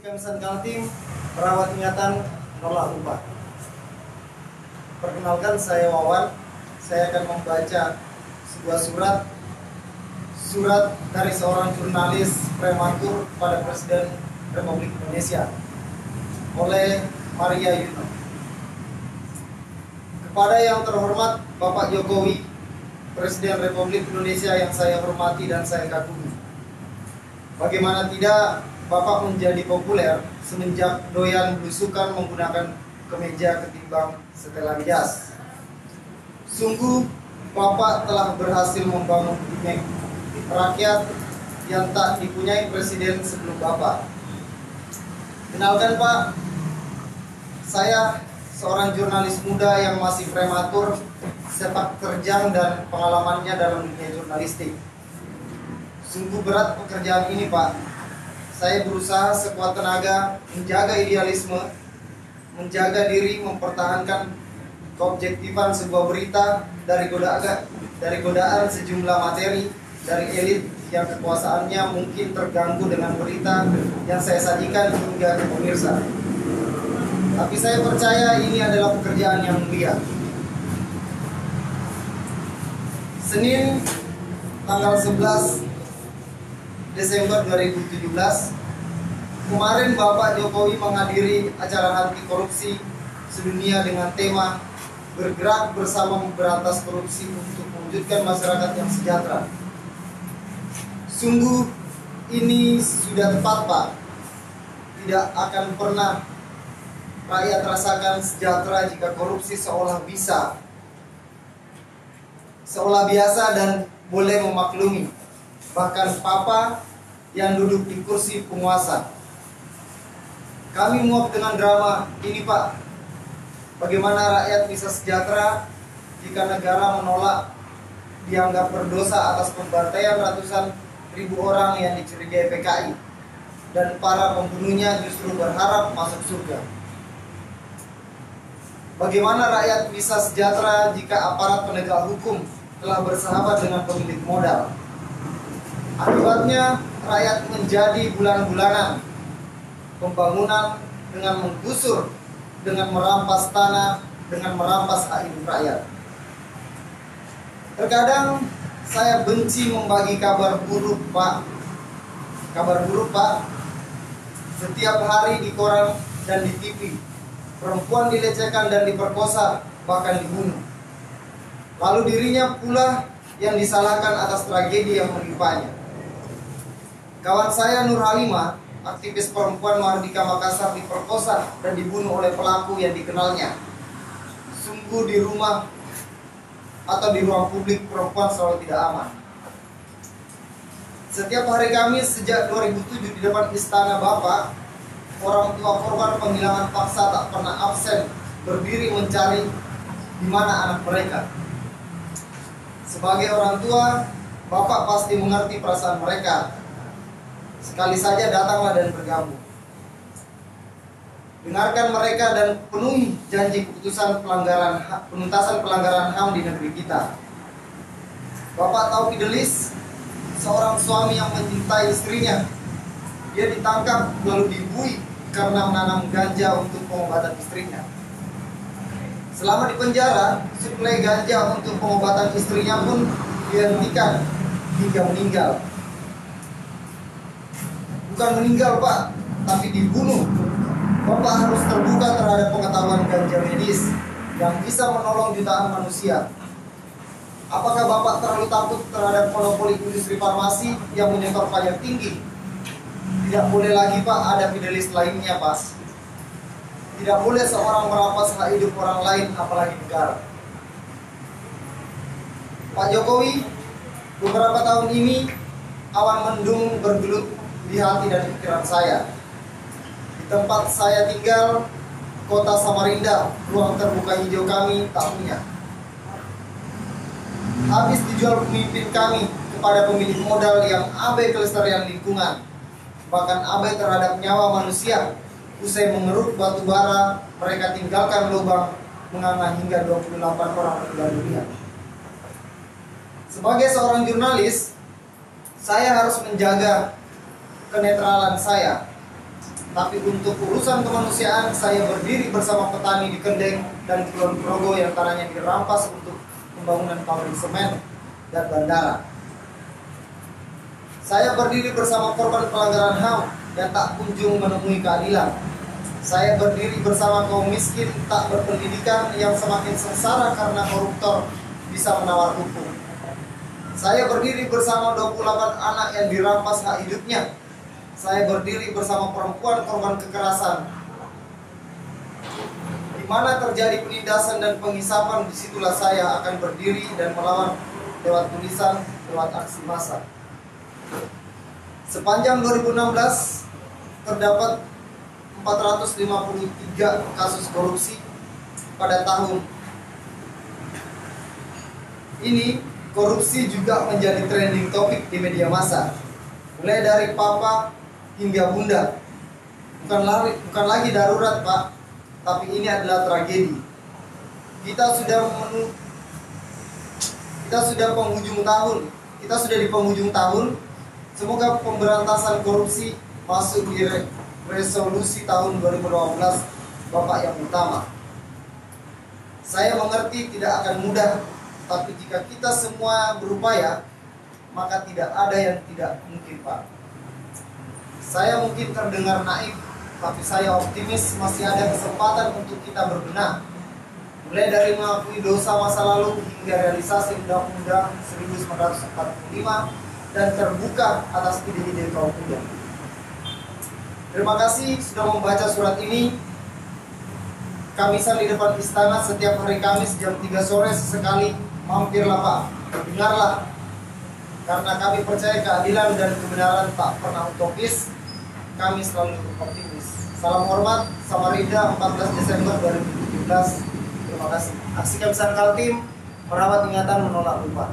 Kamisan Kaltim, perawat ingatan menolak upah. Perkenalkan, saya Wawan. Saya akan membaca sebuah surat dari seorang jurnalis prematur pada Presiden Republik Indonesia oleh Maria Yuno. Kepada yang terhormat Bapak Jokowi, Presiden Republik Indonesia yang saya hormati dan saya kagumi. Bagaimana tidak, Bapak menjadi populer semenjak doyan belusukan menggunakan kemeja ketimbang setelan jas. Sungguh, Bapak telah berhasil membangun image rakyat yang tak dipunyai presiden sebelum Bapak. Kenalkan Pak, saya seorang jurnalis muda yang masih prematur, sepak terjang dan pengalamannya dalam dunia jurnalistik. Sungguh berat pekerjaan ini Pak. Saya berusaha sekuat tenaga menjaga idealisme, menjaga diri, mempertahankan keobjektifan sebuah berita dari godaan sejumlah materi dari elit yang kekuasaannya mungkin terganggu dengan berita yang saya sajikan hingga ke pemirsa. Tapi saya percaya ini adalah pekerjaan yang mulia. Senin tanggal 11 Desember 2017, kemarin Bapak Jokowi menghadiri acara anti korupsi sedunia dengan tema bergerak bersama memberantas korupsi untuk mewujudkan masyarakat yang sejahtera. Sungguh ini sudah tepat Pak. Tidak akan pernah rakyat rasakan sejahtera jika korupsi seolah biasa dan boleh memaklumi. Bahkan Papa yang duduk di kursi penguasa. Kami muak dengan drama ini Pak. Bagaimana rakyat bisa sejahtera jika negara menolak, dianggap berdosa atas pembantaian ratusan ribu orang yang dicurigai PKI, dan para pembunuhnya justru berharap masuk surga. Bagaimana rakyat bisa sejahtera jika aparat penegak hukum telah bersahabat dengan pemilik modal? Akibatnya rakyat menjadi bulan-bulanan pembangunan dengan menggusur, dengan merampas tanah, dengan merampas hak hidup rakyat. Terkadang saya benci membagi kabar buruk Pak. Kabar buruk Pak. Setiap hari di koran dan di TV, perempuan dilecehkan dan diperkosa, bahkan dibunuh. Lalu dirinya pula yang disalahkan atas tragedi yang menimpanya. Kawan saya Nur Halimah, aktivis perempuan Mardika Makassar, diperkosa dan dibunuh oleh pelaku yang dikenalnya. Sungguh di rumah atau di ruang publik perempuan selalu tidak aman. Setiap hari Kamis sejak 2007 di depan istana Bapak, orang tua korban penghilangan paksa tak pernah absen berdiri mencari di mana anak mereka. Sebagai orang tua, Bapak pasti mengerti perasaan mereka. Sekali saja datanglah dan bergabung. Dengarkan mereka dan penuhi janji penuntasan pelanggaran HAM di negeri kita. Bapak tahu Fidelis, seorang suami yang mencintai istrinya. Dia ditangkap lalu dibunuh karena menanam ganja untuk pengobatan istrinya. Selama di penjara, suplai ganja untuk pengobatan istrinya pun dihentikan hingga meninggal. Bukan meninggal Pak, tapi dibunuh. Bapak harus terbuka terhadap pengetahuan ganja medis yang bisa menolong jutaan manusia. Apakah Bapak terlalu takut terhadap monopoli industri farmasi yang menyetor pajak tinggi? Tidak boleh lagi Pak ada Fidelis lainnya Pak. Tidak boleh seorang merampas hak hidup orang lain, apalagi negara. Pak Jokowi, beberapa tahun ini awan mendung bergelut di hati dan pikiran saya. Di tempat saya tinggal, kota Samarinda, ruang terbuka hijau kami tak punya. Habis dijual pemimpin kami kepada pemilik modal yang abai kelestarian lingkungan, bahkan abai terhadap nyawa manusia. Usai mengeruk batu bara, mereka tinggalkan lubang menganga hingga 28 orang meninggal dunia. Sebagai seorang jurnalis, saya harus menjaga kenetralan saya. Tapi untuk urusan kemanusiaan, saya berdiri bersama petani di Kendeng dan Kulon Progo yang tanahnya dirampas untuk pembangunan pabrik semen dan bandara. Saya berdiri bersama korban pelanggaran HAM yang tak kunjung menemui keadilan. Saya berdiri bersama kaum miskin tak berpendidikan yang semakin sengsara karena koruptor bisa menawar hukum. Saya berdiri bersama 28 anak yang dirampas hak hidupnya. Saya berdiri bersama perempuan korban kekerasan. Di mana terjadi penindasan dan pengisapan, disitulah saya akan berdiri dan melawan lewat tulisan, lewat aksi massa. Sepanjang 2016 terdapat 453 kasus korupsi pada tahun ini. Korupsi juga menjadi trending topik di media massa, mulai dari papa hingga bunda. Bukan lagi darurat, Pak, tapi ini adalah tragedi. Kita sudah di penghujung tahun. Semoga pemberantasan korupsi masuk di resolusi tahun 2012 Bapak yang utama. Saya mengerti tidak akan mudah, tapi jika kita semua berupaya, maka tidak ada yang tidak mungkin, Pak. Saya mungkin terdengar naif, tapi saya optimis masih ada kesempatan untuk kita berbenah. Mulai dari mengakui dosa masa lalu hingga realisasi Undang-Undang 1945 dan terbuka atas ide-ide kaum muda. Terima kasih sudah membaca surat ini. Kamisan di depan istana setiap hari Kamis jam 3 sore sesekali. Mampirlah, Pak, dengarlah. Karena kami percaya keadilan dan kebenaran tak pernah utopis. Kami selalu optimis. Salam hormat, Samarinda, 14 Desember 2017. Terima kasih. Aksi Kamisan Kaltim, merawat ingatan menolak lupa.